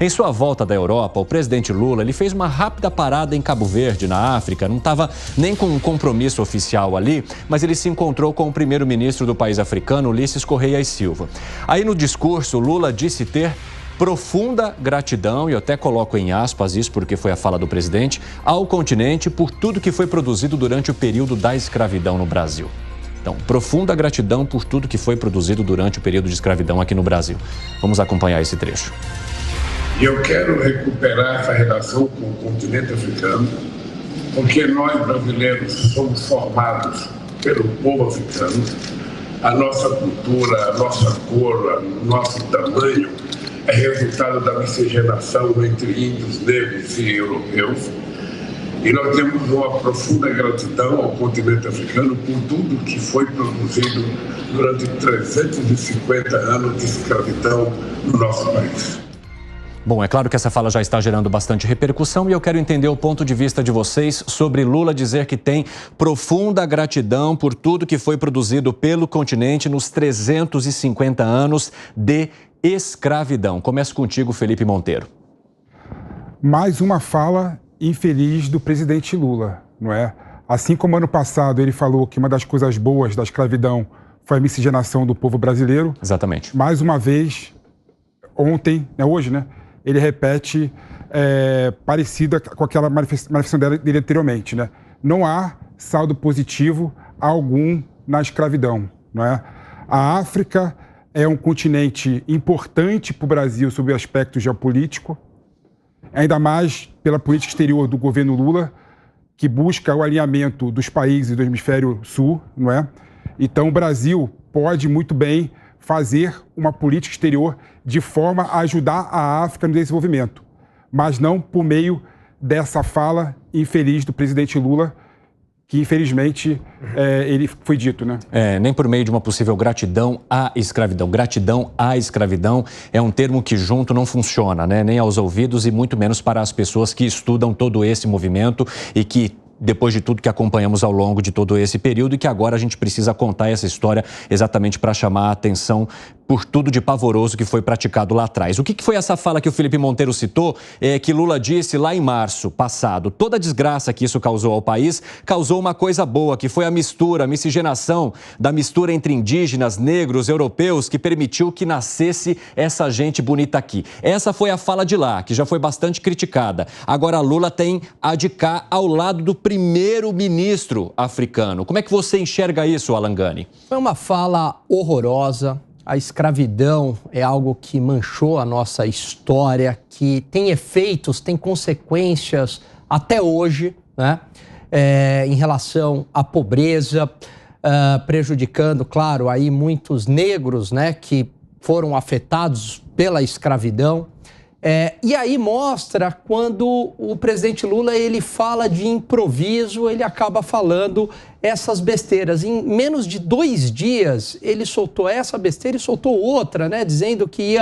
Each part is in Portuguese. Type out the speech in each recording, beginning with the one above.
Em sua volta da Europa, o presidente Lula ele fez uma rápida parada em Cabo Verde, na África. Não estava nem com um compromisso oficial ali, mas ele se encontrou com o primeiro-ministro do país africano, Ulisses Correia e Silva. Aí no discurso, Lula disse ter profunda gratidão, e eu até coloco em aspas isso porque foi a fala do presidente, ao continente por tudo que foi produzido durante o período da escravidão no Brasil. Então, profunda gratidão por tudo que foi produzido durante o período de escravidão aqui no Brasil. Vamos acompanhar esse trecho. E eu quero recuperar essa relação com o continente africano, porque nós brasileiros somos formados pelo povo africano. A nossa cultura, a nossa cor, o nosso tamanho é resultado da miscigenação entre índios, negros e europeus. E nós temos uma profunda gratidão ao continente africano por tudo que foi produzido durante 350 anos de escravidão no nosso país. Bom, é claro que essa fala já está gerando bastante repercussão e eu quero entender o ponto de vista de vocês sobre Lula dizer que tem profunda gratidão por tudo que foi produzido pelo continente nos 350 anos de escravidão. Começo contigo, Felipe Monteiro. Mais uma fala infeliz do presidente Lula, não é? Assim como ano passado ele falou que uma das coisas boas da escravidão foi a miscigenação do povo brasileiro. Exatamente. Mais uma vez, ontem, hoje, né? Ele repete parecida com aquela manifestação dele anteriormente, né? Não há saldo positivo algum na escravidão, não é? A África é um continente importante para o Brasil sob o aspecto geopolítico, ainda mais pela política exterior do governo Lula, que busca o alinhamento dos países do hemisfério sul, não é? Então, o Brasil pode muito bem fazer uma política exterior de forma a ajudar a África no desenvolvimento, mas não por meio dessa fala infeliz do presidente Lula, que infelizmente ele foi dito, né? Nem por meio de uma possível gratidão à escravidão. Gratidão à escravidão é um termo que junto não funciona, né? Nem aos ouvidos e muito menos para as pessoas que estudam todo esse movimento e que depois de tudo que acompanhamos ao longo de todo esse período e que agora a gente precisa contar essa história exatamente para chamar a atenção por tudo de pavoroso que foi praticado lá atrás. O que foi essa fala que o Felipe Monteiro citou, que Lula disse lá em março passado? Toda a desgraça que isso causou ao país causou uma coisa boa, que foi a miscigenação da mistura entre indígenas, negros, europeus, que permitiu que nascesse essa gente bonita aqui. Essa foi a fala de lá, que já foi bastante criticada. Agora Lula tem a de cá ao lado do primeiro-ministro africano. Como é que você enxerga isso, Alan Gani? Foi uma fala horrorosa. A escravidão é algo que manchou a nossa história, que tem efeitos, tem consequências até hoje, né? Em relação à pobreza, prejudicando, claro, aí muitos negros, né, que foram afetados pela escravidão. E aí mostra quando o presidente Lula ele fala de improviso, ele acaba falando essas besteiras. Em menos de 2 dias, ele soltou essa besteira e soltou outra, né? Dizendo que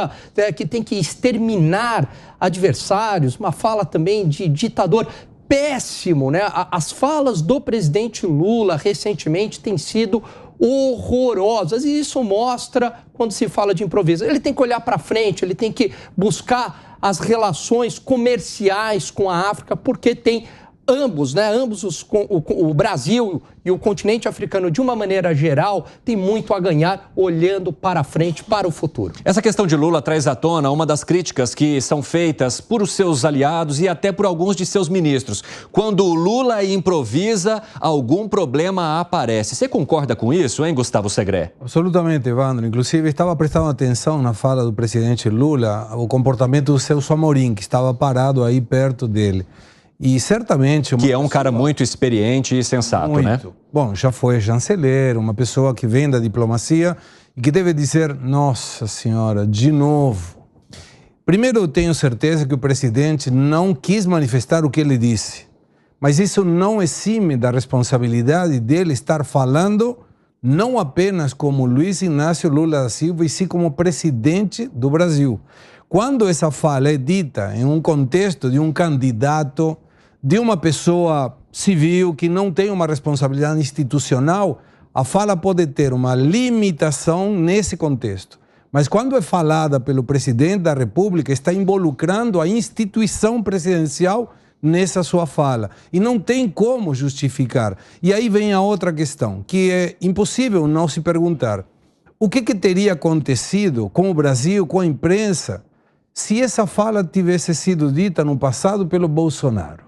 que tem que exterminar adversários, uma fala também de ditador. Péssimo, né? As falas do presidente Lula recentemente têm sido horrorosas e isso mostra quando se fala de improviso. Ele tem que olhar para frente, ele tem que buscar as relações comerciais com a África, porque tem ambos, né? O Brasil e o continente africano, de uma maneira geral, tem muito a ganhar olhando para frente, para o futuro. Essa questão de Lula traz à tona uma das críticas que são feitas por os seus aliados e até por alguns de seus ministros. Quando o Lula improvisa, algum problema aparece. Você concorda com isso, hein, Gustavo Segré? Absolutamente, Evandro. Inclusive, estava prestando atenção na fala do presidente Lula, o comportamento do Celso Amorim, que estava parado aí perto dele. E certamente... Que é um cara muito experiente e sensato, muito, né? Bom, já foi chanceler, uma pessoa que vem da diplomacia e que deve dizer, nossa senhora, de novo. Primeiro, eu tenho certeza que o presidente não quis manifestar o que ele disse. Mas isso não exime da responsabilidade dele estar falando não apenas como Luiz Inácio Lula da Silva, e sim como presidente do Brasil. Quando essa fala é dita em um contexto de um candidato, de uma pessoa civil que não tem uma responsabilidade institucional, a fala pode ter uma limitação nesse contexto. Mas quando é falada pelo presidente da República, está involucrando a instituição presidencial nessa sua fala. E não tem como justificar. E aí vem a outra questão, que é impossível não se perguntar: o que teria acontecido com o Brasil, com a imprensa, se essa fala tivesse sido dita no passado pelo Bolsonaro?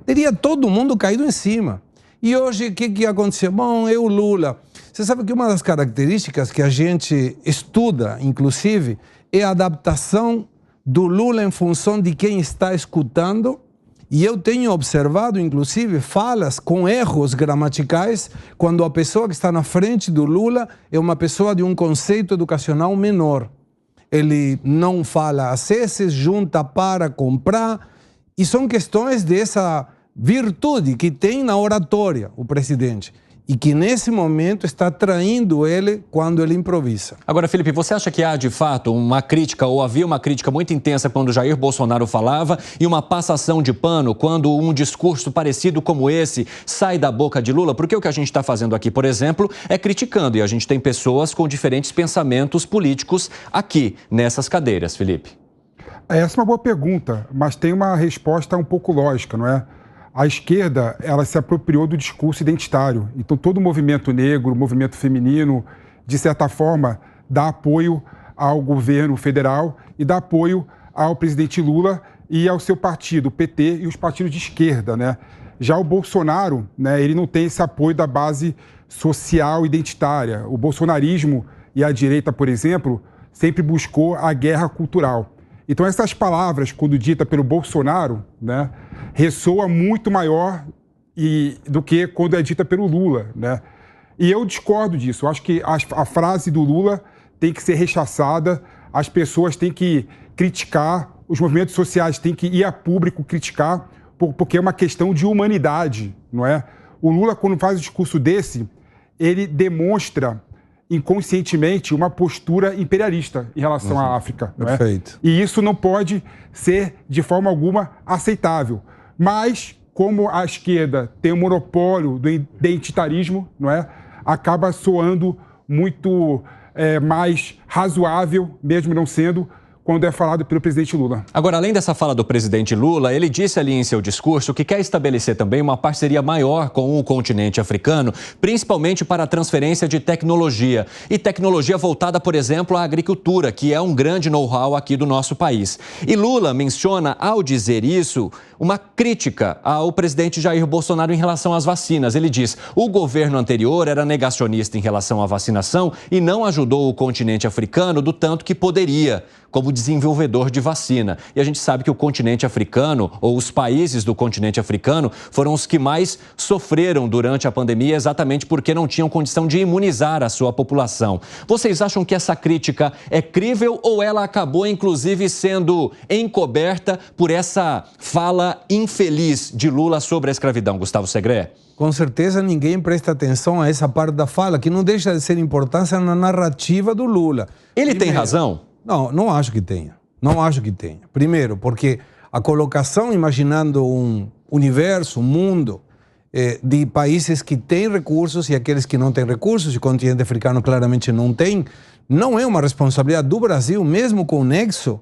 Teria todo mundo caído em cima. E hoje, o que aconteceu? Bom, é o Lula. Você sabe que uma das características que a gente estuda, inclusive, é a adaptação do Lula em função de quem está escutando. E eu tenho observado, inclusive, falas com erros gramaticais quando a pessoa que está na frente do Lula é uma pessoa de um conceito educacional menor. Ele não fala às vezes, junta para comprar. E são questões dessa virtude que tem na oratória o presidente e que nesse momento está traindo ele quando ele improvisa. Agora, Felipe, você acha que há de fato uma crítica ou havia uma crítica muito intensa quando Jair Bolsonaro falava e uma passação de pano quando um discurso parecido como esse sai da boca de Lula? Porque o que a gente está fazendo aqui, por exemplo, é criticando, e a gente tem pessoas com diferentes pensamentos políticos aqui nessas cadeiras, Felipe. Essa é uma boa pergunta, mas tem uma resposta um pouco lógica, não é? A esquerda, ela se apropriou do discurso identitário. Então, todo o movimento negro, o movimento feminino, de certa forma, dá apoio ao governo federal e dá apoio ao presidente Lula e ao seu partido, o PT e os partidos de esquerda, né? Já o Bolsonaro, né, ele não tem esse apoio da base social identitária. O bolsonarismo e a direita, por exemplo, sempre buscou a guerra cultural. Então, essas palavras, quando ditas pelo Bolsonaro, né, ressoa muito maior do que quando é dita pelo Lula, né? E eu discordo disso. Eu acho que a frase do Lula tem que ser rechaçada, as pessoas têm que criticar, os movimentos sociais têm que ir a público criticar, porque é uma questão de humanidade, não é? O Lula, quando faz um discurso desse, ele demonstra inconscientemente uma postura imperialista em relação à África. Não é? Perfeito. E isso não pode ser, de forma alguma, aceitável. Mas, como a esquerda tem o monopólio do identitarismo, não é? Acaba soando muito mais razoável, mesmo não sendo, quando é falado pelo presidente Lula. Agora, além dessa fala do presidente Lula, ele disse ali em seu discurso que quer estabelecer também uma parceria maior com o continente africano, principalmente para a transferência de tecnologia. E tecnologia voltada, por exemplo, à agricultura, que é um grande know-how aqui do nosso país. E Lula menciona, ao dizer isso, uma crítica ao presidente Jair Bolsonaro em relação às vacinas. Ele diz: o governo anterior era negacionista em relação à vacinação e não ajudou o continente africano do tanto que poderia, como desenvolvedor de vacina. E a gente sabe que o continente africano, ou os países do continente africano, foram os que mais sofreram durante a pandemia, exatamente porque não tinham condição de imunizar a sua população. Vocês acham que essa crítica é crível ou ela acabou, inclusive, sendo encoberta por essa fala infeliz de Lula sobre a escravidão, Gustavo Segré? Com certeza ninguém presta atenção a essa parte da fala, que não deixa de ser importância na narrativa do Lula. Ele tem razão? Não, não acho que tenha. Não acho que tenha. Primeiro, porque a colocação, imaginando um universo, um mundo de países que têm recursos e aqueles que não têm recursos, e o continente africano claramente não tem, não é uma responsabilidade do Brasil, mesmo com o nexo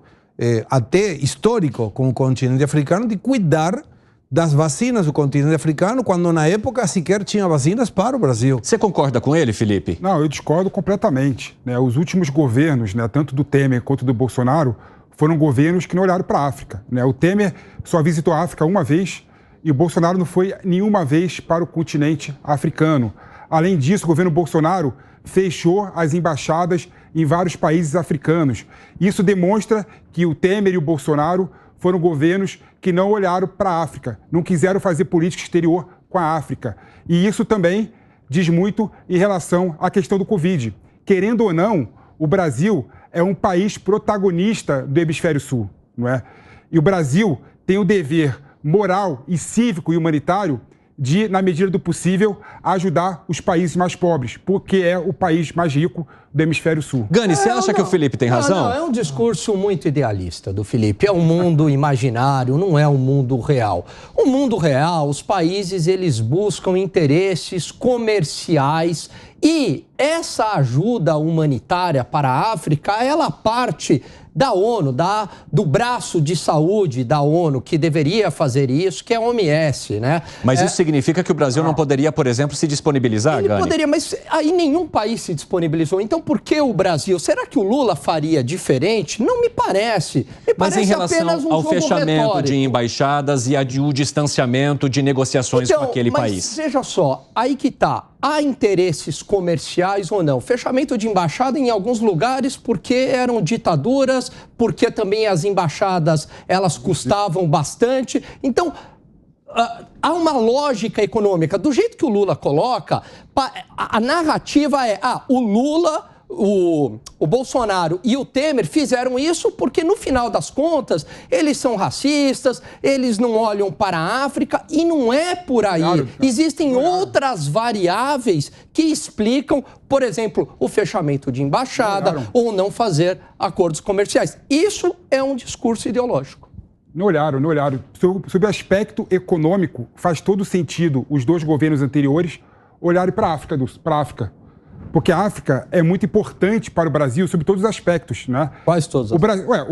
até histórico com o continente africano, de cuidar das vacinas do continente africano, quando na época sequer tinha vacinas para o Brasil. Você concorda com ele, Felipe? Não, eu discordo completamente, né? Os últimos governos, né, tanto do Temer quanto do Bolsonaro, foram governos que não olharam para a África, né? O Temer só visitou a África uma vez e o Bolsonaro não foi nenhuma vez para o continente africano. Além disso, o governo Bolsonaro fechou as embaixadas em vários países africanos. Isso demonstra que o Temer e o Bolsonaro foram governos que não olharam para a África, não quiseram fazer política exterior com a África. E isso também diz muito em relação à questão do Covid. Querendo ou não, o Brasil é um país protagonista do Hemisfério Sul, não é? E o Brasil tem o dever moral e cívico e humanitário de, na medida do possível, ajudar os países mais pobres, porque é o país mais rico do hemisfério sul. Gani, você acha que o Felipe tem razão? Não, é um discurso muito idealista do Felipe. É um mundo imaginário, não é um mundo real. O mundo real, os países, eles buscam interesses comerciais e essa ajuda humanitária para a África, ela parte da ONU, do braço de saúde da ONU, que deveria fazer isso, que é a OMS, né? Mas isso significa que o Brasil não poderia, por exemplo, se disponibilizar, Gani? Poderia, mas aí nenhum país se disponibilizou. Então, por que o Brasil? Será que o Lula faria diferente? Não me parece. Mas em relação ao fechamento retórico de embaixadas e o distanciamento de negociações com aquele país. Veja só, aí que está. Há interesses comerciais ou não? Fechamento de embaixada em alguns lugares porque eram ditaduras, porque também as embaixadas elas custavam bastante. Então, há uma lógica econômica. Do jeito que o Lula coloca, a narrativa é: o Lula, o Bolsonaro e o Temer fizeram isso porque, no final das contas, eles são racistas, eles não olham para a África, e não é por aí. Claro. Existem outras variáveis que explicam, por exemplo, o fechamento de embaixada ou não fazer acordos comerciais. Isso é um discurso ideológico. Não olharam. Sob o aspecto econômico, faz todo sentido os dois governos anteriores olharem para a África. Porque a África é muito importante para o Brasil sob todos os aspectos, né? Quais todos? O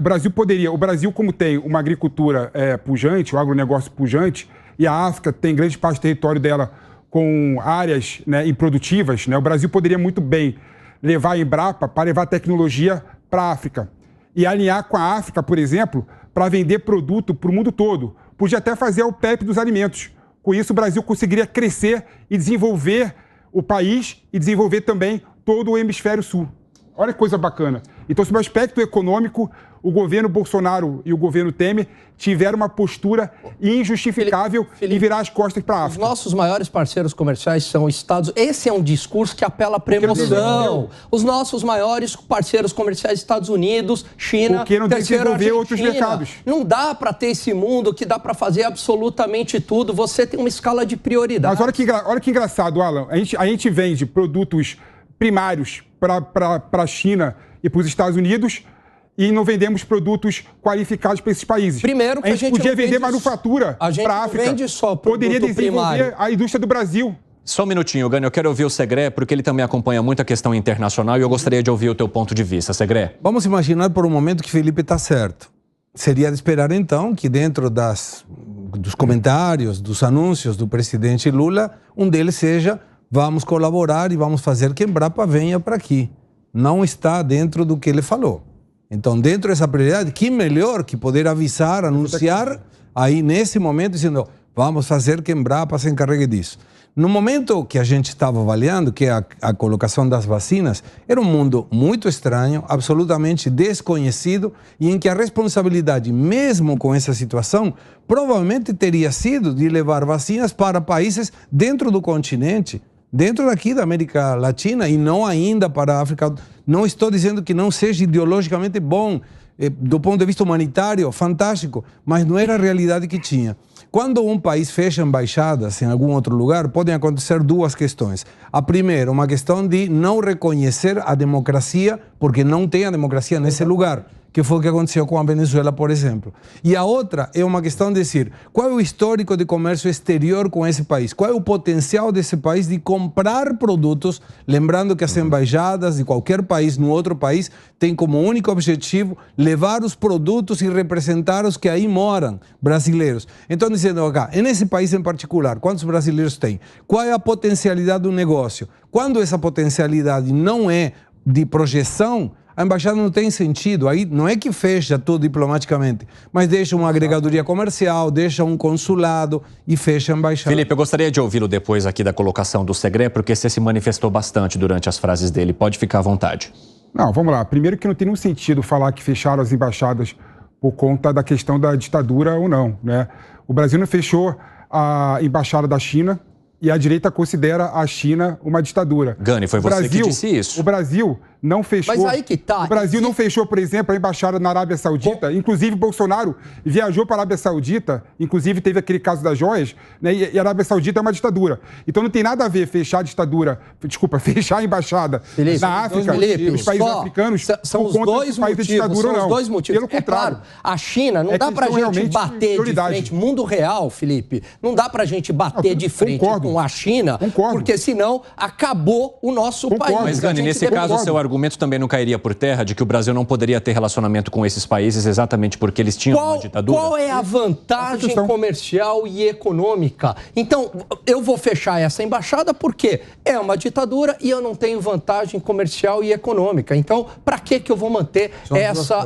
Brasil, como tem uma agricultura pujante, um agronegócio pujante, e a África tem grande parte do território dela com áreas, né, improdutivas, né? O Brasil poderia muito bem levar a Embrapa para levar tecnologia para a África e alinhar com a África, por exemplo, para vender produto para o mundo todo. Podia até fazer o PEP dos alimentos. Com isso, o Brasil conseguiria crescer e desenvolver o país e desenvolver também todo o hemisfério sul. Olha que coisa bacana. Então, sob o aspecto econômico, o governo Bolsonaro e o governo Temer tiveram uma postura injustificável em virar as costas para a África. Os nossos maiores parceiros comerciais são Estados Unidos. Esse é um discurso que apela para emoção. Os nossos maiores parceiros comerciais, Estados Unidos, China, porque não desenvolver outros mercados. Não dá para ter esse mundo que dá para fazer absolutamente tudo. Você tem uma escala de prioridade. Mas olha que engraçado, Alan. A gente vende produtos primários para a China e para os Estados Unidos e não vendemos produtos qualificados para esses países. Primeiro que a gente podia vender manufatura para a África. Vende só poderia desenvolver primário. A indústria do Brasil. Só um minutinho, Gani, eu quero ouvir o Segré, porque ele também acompanha muito a questão internacional e eu gostaria de ouvir o teu ponto de vista, Segré. Vamos imaginar por um momento que Felipe está certo. Seria de esperar, então, que dentro dos comentários, dos anúncios do presidente Lula, um deles seja: vamos colaborar e vamos fazer que a Embrapa venha para aqui. Não está dentro do que ele falou. Então, dentro dessa prioridade, que melhor que poder avisar, anunciar aí nesse momento, dizendo: vamos fazer que a Embrapa se encarregue disso. No momento que a gente estava avaliando, que é a colocação das vacinas, era um mundo muito estranho, absolutamente desconhecido, e em que a responsabilidade, mesmo com essa situação, provavelmente teria sido de levar vacinas para países dentro do continente, dentro daqui da América Latina, e não ainda para a África. Não estou dizendo que não seja ideologicamente bom, do ponto de vista humanitário, fantástico, mas não era a realidade que tinha. Quando um país fecha embaixadas em algum outro lugar, podem acontecer duas questões. A primeira, uma questão de não reconhecer a democracia, porque não tem a democracia nesse lugar, que foi o que aconteceu com a Venezuela, por exemplo. E a outra é uma questão de dizer: qual é o histórico de comércio exterior com esse país? Qual é o potencial desse país de comprar produtos? Lembrando que as embaixadas de qualquer país no outro país têm como único objetivo levar os produtos e representar os que aí moram, brasileiros. Então, dizendo cá, nesse país em particular, quantos brasileiros tem? Qual é a potencialidade do negócio? Quando essa potencialidade não é de projeção, a embaixada não tem sentido. Aí não é que fecha tudo diplomaticamente, mas deixa uma agregadoria comercial, deixa um consulado e fecha a embaixada. Felipe, eu gostaria de ouvi-lo depois aqui da colocação do Segré, porque você se manifestou bastante durante as frases dele. Pode ficar à vontade. Não, vamos lá. Primeiro que não tem nenhum sentido falar que fecharam as embaixadas por conta da questão da ditadura ou não, né? O Brasil não fechou a embaixada da China e a direita considera a China uma ditadura. Gani, foi você que disse isso. O Brasil não fechou. Mas aí que tá. O Brasil não fechou, por exemplo, a embaixada na Arábia Saudita. Inclusive, Bolsonaro viajou para a Arábia Saudita. Inclusive, teve aquele caso das joias, né? E a Arábia Saudita é uma ditadura. Então, não tem nada a ver fechar a ditadura, fechar a embaixada Felipe, na África, os países africanos, são os dois motivos. São os dois motivos. Pelo contrário. Claro, a China não dá pra gente bater de frente. Mundo real, Felipe, não dá pra gente bater de frente com a China, porque senão acabou o nosso país. Mas, Gani, nesse caso, o seu argumento também não cairia por terra de que o Brasil não poderia ter relacionamento com esses países exatamente porque eles tinham uma ditadura? Qual é a vantagem comercial e econômica? Então, eu vou fechar essa embaixada porque é uma ditadura e eu não tenho vantagem comercial e econômica. Então, para que eu vou manter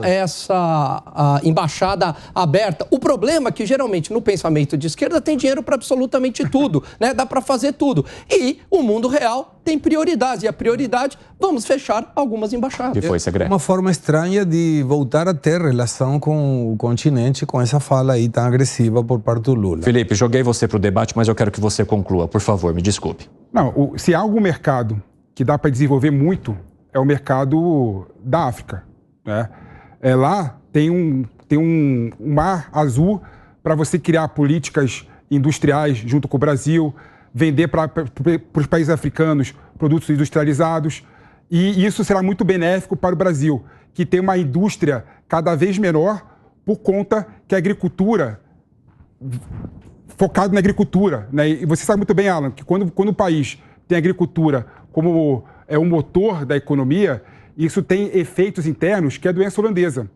essa embaixada aberta? O problema é que, geralmente, no pensamento de esquerda, tem dinheiro para absolutamente tudo, né? Dá para fazer tudo. E o mundo real tem prioridades. E a prioridade, vamos fechar algumas embaixadas. Que foi, Segré? Uma forma estranha de voltar a ter relação com o continente com essa fala aí tão agressiva por parte do Lula. Felipe, joguei você para o debate, mas eu quero que você conclua. Por favor, me desculpe. Não, se há algum mercado que dá para desenvolver muito, é o mercado da África, né? Lá tem um mar azul para você criar políticas industriais junto com o Brasil, vender para os países africanos produtos industrializados. E isso será muito benéfico para o Brasil, que tem uma indústria cada vez menor por conta que a agricultura, focado na agricultura, né? E você sabe muito bem, Alan, que quando o país tem agricultura como um motor da economia, isso tem efeitos internos, que é a doença holandesa.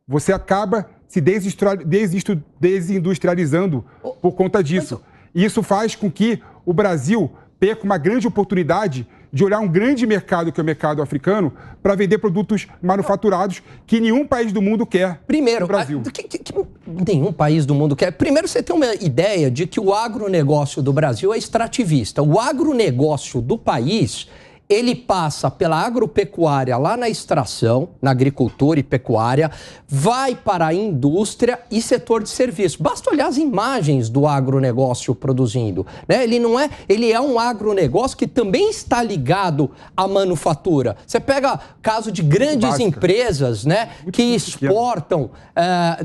Você acaba se desindustrializando por conta disso. E isso faz com que o Brasil perca uma grande oportunidade de olhar um grande mercado, que é o mercado africano, para vender produtos manufaturados que nenhum país do mundo quer. Primeiro, no Brasil. Nenhum país do mundo quer. Primeiro, você tem uma ideia de que o agronegócio do Brasil é extrativista. O agronegócio do país, ele passa pela agropecuária lá na extração, na agricultura e pecuária, vai para a indústria e setor de serviço. Basta olhar as imagens do agronegócio produzindo, né? Ele é um agronegócio que também está ligado à manufatura. Você pega caso de grandes empresas, né, que exportam,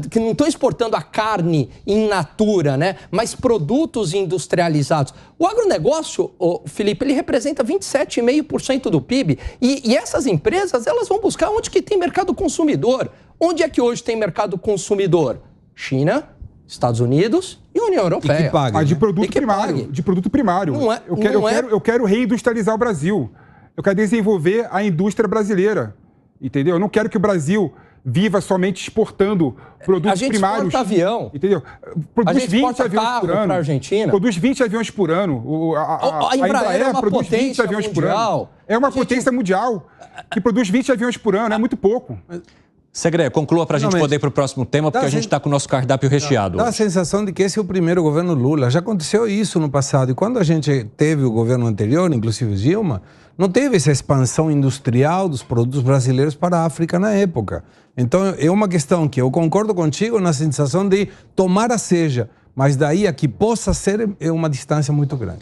que não estão exportando a carne in natura, né, mas produtos industrializados. O agronegócio, Felipe, ele representa 27,5% do PIB e essas empresas, elas vão buscar onde que tem mercado consumidor. Onde é que hoje tem mercado consumidor? China, Estados Unidos e União Europeia. E que pague, mas de produto primário. De produto primário. Eu quero reindustrializar o Brasil. Eu quero desenvolver a indústria brasileira. Entendeu? Eu não quero que o Brasil viva somente exportando produtos primários. A gente exporta avião. Entendeu? Produz 20 aviões por ano. Para a Argentina. Produz 20 aviões por ano. A Embraer é uma produz 20 aviões por ano. É uma potência mundial que produz 20 aviões por ano. É muito pouco. Segré, conclua para a gente poder ir para o próximo tema, porque a gente está com o nosso cardápio recheado. Dá a sensação de que esse é o primeiro governo Lula. Já aconteceu isso no passado. E quando a gente teve o governo anterior, inclusive Dilma, não teve essa expansão industrial dos produtos brasileiros para a África na época. Então, é uma questão que eu concordo contigo na sensação de tomara seja, mas daí a que possa ser é uma distância muito grande.